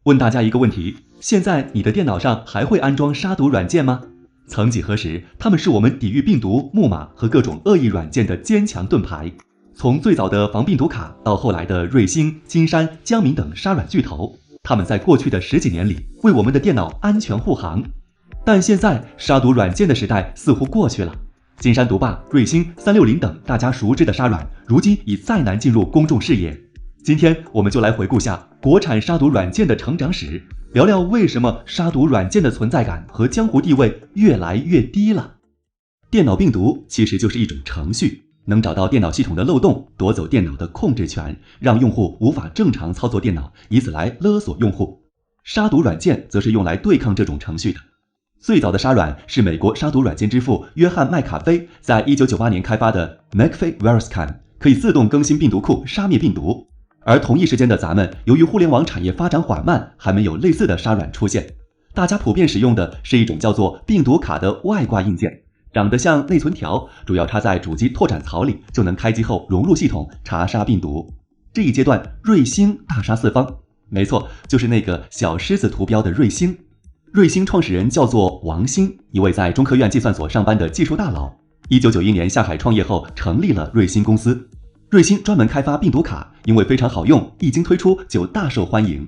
问大家一个问题，现在你的电脑上还会安装杀毒软件吗？曾几何时，它们是我们抵御病毒、木马和各种恶意软件的坚强盾牌。从最早的防病毒卡到后来的瑞星、金山、江民等杀软巨头，他们在过去的10几年里为我们的电脑安全护航。但现在杀毒软件的时代似乎过去了，金山毒霸、瑞星、360等大家熟知的杀软，如今已再难进入公众视野。今天我们就来回顾下国产杀毒软件的成长史，聊聊为什么杀毒软件的存在感和江湖地位越来越低了。电脑病毒其实就是一种程序，能找到电脑系统的漏洞，夺走电脑的控制权，让用户无法正常操作电脑，以此来勒索用户。杀毒软件则是用来对抗这种程序的。最早的杀软是美国杀毒软件之父约翰麦卡菲在1998年开发的 McAfee VirusScan， 可以自动更新病毒库，杀灭病毒。而同一时间的咱们，由于互联网产业发展缓慢，还没有类似的杀软出现。大家普遍使用的是一种叫做病毒卡的外挂硬件，长得像内存条，主要插在主机拓展槽里，就能开机后融入系统查杀病毒。这一阶段，瑞星大杀四方，没错，就是那个小狮子图标的瑞星。瑞星创始人叫做王兴，一位在中科院计算所上班的技术大佬。1991年下海创业后，成立了瑞星公司。瑞星专门开发病毒卡，因为非常好用，一经推出就大受欢迎。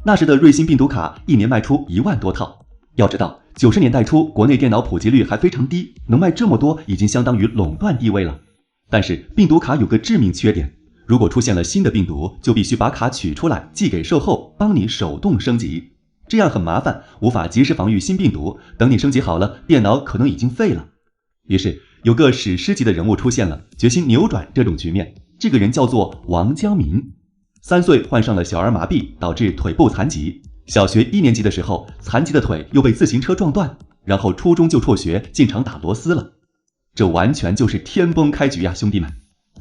那时的瑞星病毒卡一年卖出1万多套。要知道，90年代初国内电脑普及率还非常低，能卖这么多已经相当于垄断地位了。但是病毒卡有个致命缺点，如果出现了新的病毒，就必须把卡取出来寄给售后，帮你手动升级，这样很麻烦，无法及时防御新病毒，等你升级好了，电脑可能已经废了。于是有个史诗级的人物出现了，决心扭转这种局面。这个人叫做王江民，3岁患上了小儿麻痹，导致腿部残疾。小学1年级的时候，残疾的腿又被自行车撞断，然后初中就辍学，进厂打螺丝了。这完全就是天崩开局呀，兄弟们！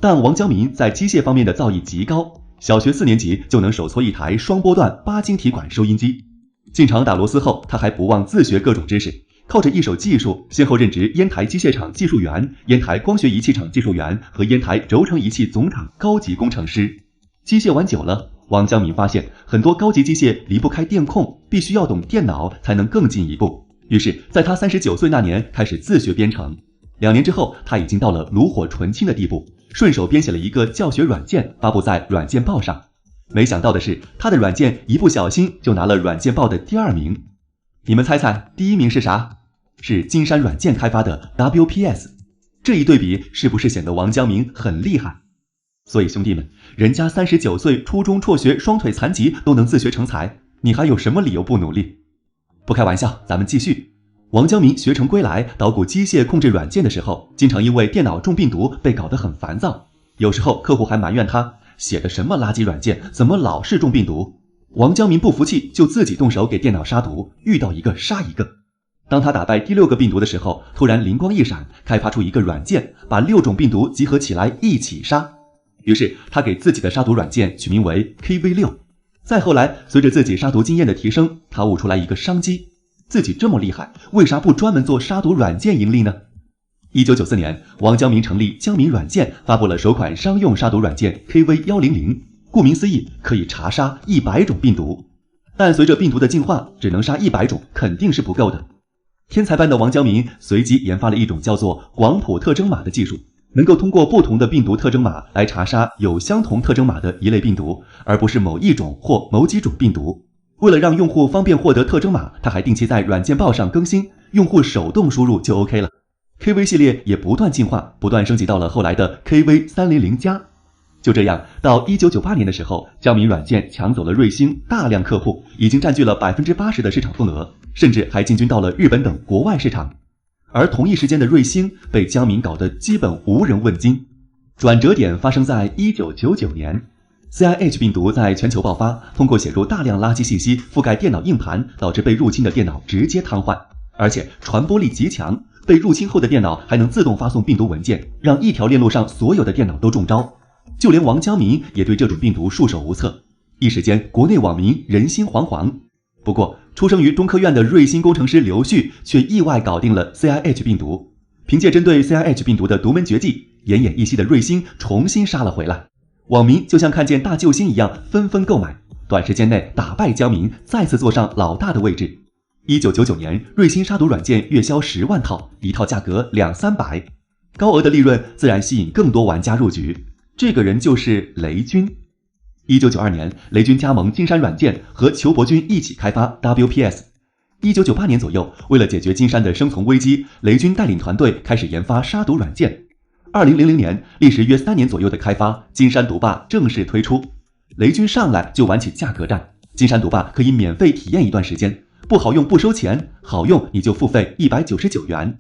但王江民在机械方面的造诣极高，小学4年级就能手搓一台双波段8晶体管收音机。进厂打螺丝后，他还不忘自学各种知识，靠着一手技术，先后任职烟台机械厂技术员、烟台光学仪器厂技术员和烟台轴承仪器总厂高级工程师。机械玩久了，王江民发现很多高级机械离不开电控，必须要懂电脑才能更进一步。于是在他39岁那年开始自学编程，2年之后他已经到了炉火纯青的地步，顺手编写了一个教学软件，发布在软件报上。没想到的是，他的软件一不小心就拿了软件报的第2名。你们猜猜第1名是啥？是金山软件开发的 WPS。 这一对比是不是显得王江民很厉害？所以兄弟们，人家39岁初中辍学，双腿残疾都能自学成才，你还有什么理由不努力？不开玩笑，咱们继续。王江民学成归来，捣鼓机械控制软件的时候，经常因为电脑中病毒被搞得很烦躁。有时候客户还埋怨他写的什么垃圾软件，怎么老是中病毒。王江民不服气，就自己动手给电脑杀毒，遇到一个杀一个。当他打败第6个病毒的时候，突然灵光一闪，开发出一个软件，把6种病毒集合起来一起杀。于是他给自己的杀毒软件取名为 KV6。 再后来，随着自己杀毒经验的提升，他悟出来一个商机，自己这么厉害，为啥不专门做杀毒软件盈利呢？1994年，王江民成立江民软件，发布了首款商用杀毒软件 KV100。 顾名思义，可以查杀100种病毒。但随着病毒的进化，只能杀100种肯定是不够的。天才般的王江民随即研发了一种叫做广谱特征码的技术，能够通过不同的病毒特征码来查杀有相同特征码的一类病毒，而不是某一种或某几种病毒。为了让用户方便获得特征码，他还定期在软件报上更新，用户手动输入就 OK 了。 KV 系列也不断进化，不断升级到了后来的 KV300+。就这样，到1998年的时候，江民软件抢走了瑞星大量客户，已经占据了 80% 的市场份额，甚至还进军到了日本等国外市场。而同一时间的瑞星被江民搞得基本无人问津。转折点发生在1999年， CIH 病毒在全球爆发，通过写入大量垃圾信息覆盖电脑硬盘，导致被入侵的电脑直接瘫痪，而且传播力极强，被入侵后的电脑还能自动发送病毒文件，让一条链路上所有的电脑都中招。就连王江民也对这种病毒束手无策，一时间国内网民人心惶惶。不过出生于中科院的瑞星工程师刘旭却意外搞定了 CIH 病毒，凭借针对 CIH 病毒的独门绝技，奄奄一息的瑞星重新杀了回来。网民就像看见大救星一样，纷纷购买，短时间内打败江民，再次坐上老大的位置。1999年，瑞星杀毒软件月销10万套，一套价格200-300，高额的利润自然吸引更多玩家入局。这个人就是雷军。1992年，雷军加盟金山软件，和裘伯君一起开发 WPS。1998年左右，为了解决金山的生存危机，雷军带领团队开始研发杀毒软件。2000年，历时约3年左右的开发，金山毒霸正式推出。雷军上来就玩起价格战，金山毒霸可以免费体验一段时间，不好用不收钱，好用你就付费199元。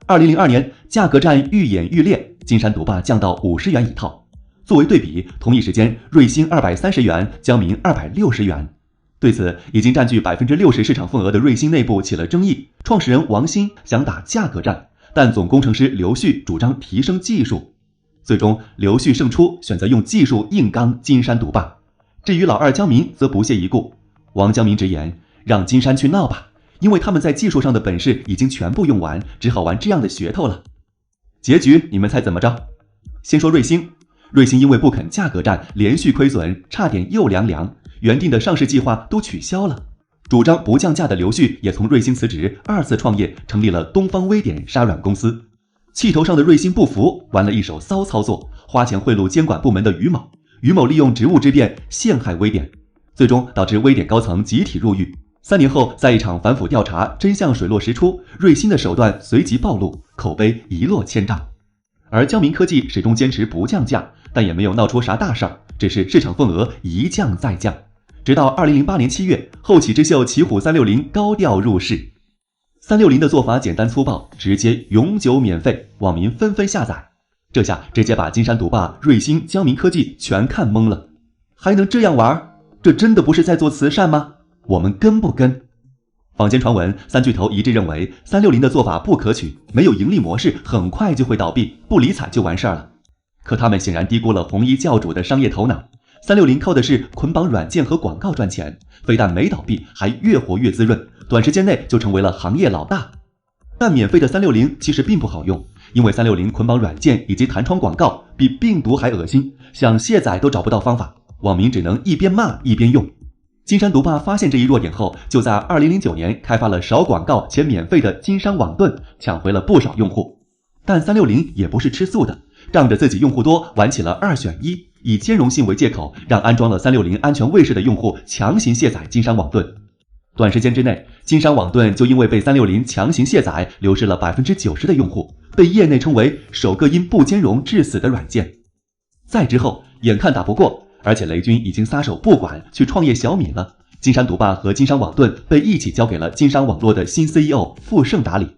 2002年，价格战愈演愈烈，金山毒霸降到50元一套。作为对比，同一时间，瑞星230元，江民260元。对此，已经占据60%市场份额的瑞星内部起了争议。创始人王兴想打价格战，但总工程师刘旭主张提升技术。最终，刘旭胜出，选择用技术硬刚金山毒霸。至于老二江民则不屑一顾。王江民直言，让金山去闹吧，因为他们在技术上的本事已经全部用完，只好玩这样的噱头了。结局你们猜怎么着？先说瑞星。瑞星因为不肯价格战，连续亏损，差点又凉，原定的上市计划都取消了。主张不降价的刘旭也从瑞星辞职，二次创业，成立了东方微点杀软公司。气头上的瑞星不服，玩了一手骚操作，花钱贿赂监管部门的于某。于某利用职务之便陷害微点，最终导致微点高层集体入狱。3年后，在一场反腐调查，真相水落石出，瑞星的手段随即暴露，口碑一落千丈。而江民科技始终坚持不降价，但也没有闹出啥大事儿，只是市场份额一降再降。直到2008年7月，后起之秀奇虎360高调入市。360的做法简单粗暴，直接永久免费，网民纷纷下载。这下直接把金山毒霸、瑞星、江民科技全看懵了。还能这样玩？这真的不是在做慈善吗？我们跟不跟？坊间传闻，三巨头一致认为360的做法不可取，没有盈利模式，很快就会倒闭，不理睬就完事儿了。可他们显然低估了红衣教主的商业头脑。360靠的是捆绑软件和广告赚钱，非但没倒闭，还越活越滋润，短时间内就成为了行业老大。但免费的360其实并不好用，因为360捆绑软件以及弹窗广告比病毒还恶心，想卸载都找不到方法，网民只能一边骂一边用。金山毒霸发现这一弱点后，就在2009年开发了少广告且免费的金山网盾，抢回了不少用户。但360也不是吃素的，仗着自己用户多，玩起了2选1，以兼容性为借口，让安装了360安全卫士的用户强行卸载金山网盾。短时间之内，金山网盾就因为被360强行卸载，流失了90%的用户，被业内称为首个因不兼容致死的软件。再之后，眼看打不过，而且雷军已经撒手不管，去创业小米了，金山毒霸和金山网盾被一起交给了金山网络的新 CEO 傅盛打理。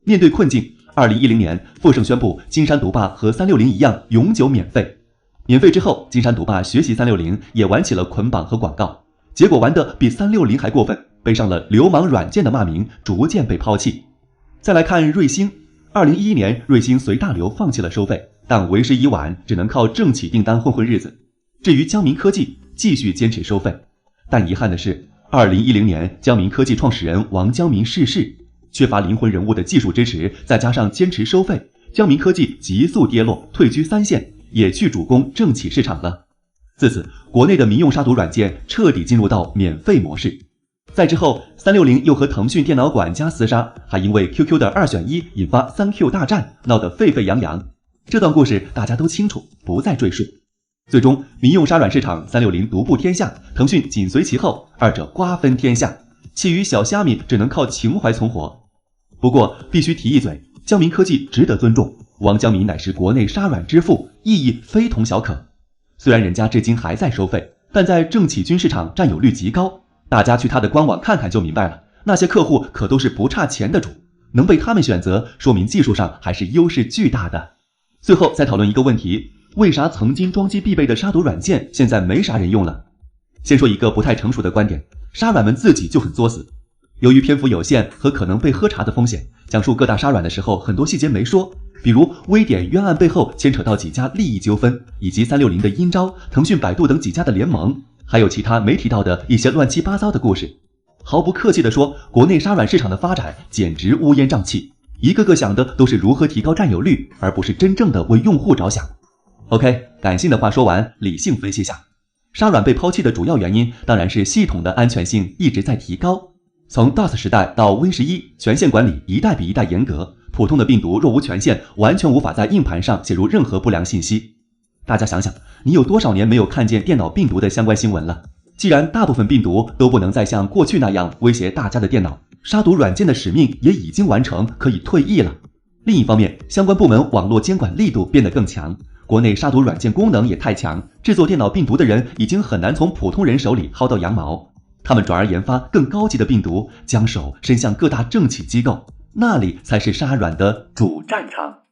面对困境，2010年，傅盛宣布金山毒霸和360一样永久免费。免费之后，金山毒霸学习360，也玩起了捆绑和广告，结果玩得比360还过分，背上了流氓软件的骂名，逐渐被抛弃。再来看瑞星，2011年，瑞星随大流放弃了收费，但为时已晚，只能靠政企订单混混日子。至于江民科技，继续坚持收费，但遗憾的是，2010年江民科技创始人王江民逝世，缺乏灵魂人物的技术支持，再加上坚持收费，江民科技急速跌落，退居3线，也去主攻政企市场了。自此，国内的民用杀毒软件彻底进入到免费模式。再之后，360又和腾讯电脑管家厮杀，还因为 QQ 的2选1引发3Q 大战，闹得沸沸扬扬。这段故事大家都清楚，不再赘述。最终，民用杀软市场360独步天下，腾讯紧随其后，二者瓜分天下，其余小虾米只能靠情怀存活。不过必须提一嘴，江民科技值得尊重，王江民乃是国内杀软之父，意义非同小可。虽然人家至今还在收费，但在政企军市场占有率极高，大家去他的官网看看就明白了，那些客户可都是不差钱的主，能被他们选择，说明技术上还是优势巨大的。最后再讨论一个问题，为啥曾经装机必备的杀毒软件现在没啥人用了？先说一个不太成熟的观点，杀软们自己就很作死。由于篇幅有限和可能被喝茶的风险，讲述各大杀软的时候很多细节没说，比如微点冤案背后牵扯到几家利益纠纷，以及360的阴招、腾讯、百度等几家的联盟，还有其他没提到的一些乱七八糟的故事。毫不客气地说，国内杀软市场的发展简直乌烟瘴气，一个个想的都是如何提高占有率，而不是真正的为用户着想。OK， 感性的话说完，理性分析下，杀软被抛弃的主要原因当然是系统的安全性一直在提高。从 DOS 时代到 Win11，权限管理一代比一代严格，普通的病毒若无权限，完全无法在硬盘上写入任何不良信息。大家想想，你有多少年没有看见电脑病毒的相关新闻了？既然大部分病毒都不能再像过去那样威胁大家的电脑，杀毒软件的使命也已经完成，可以退役了。另一方面，相关部门网络监管力度变得更强，国内杀毒软件功能也太强，制作电脑病毒的人已经很难从普通人手里薅到羊毛。他们转而研发更高级的病毒，将手伸向各大政企机构，那里才是杀软的主战场。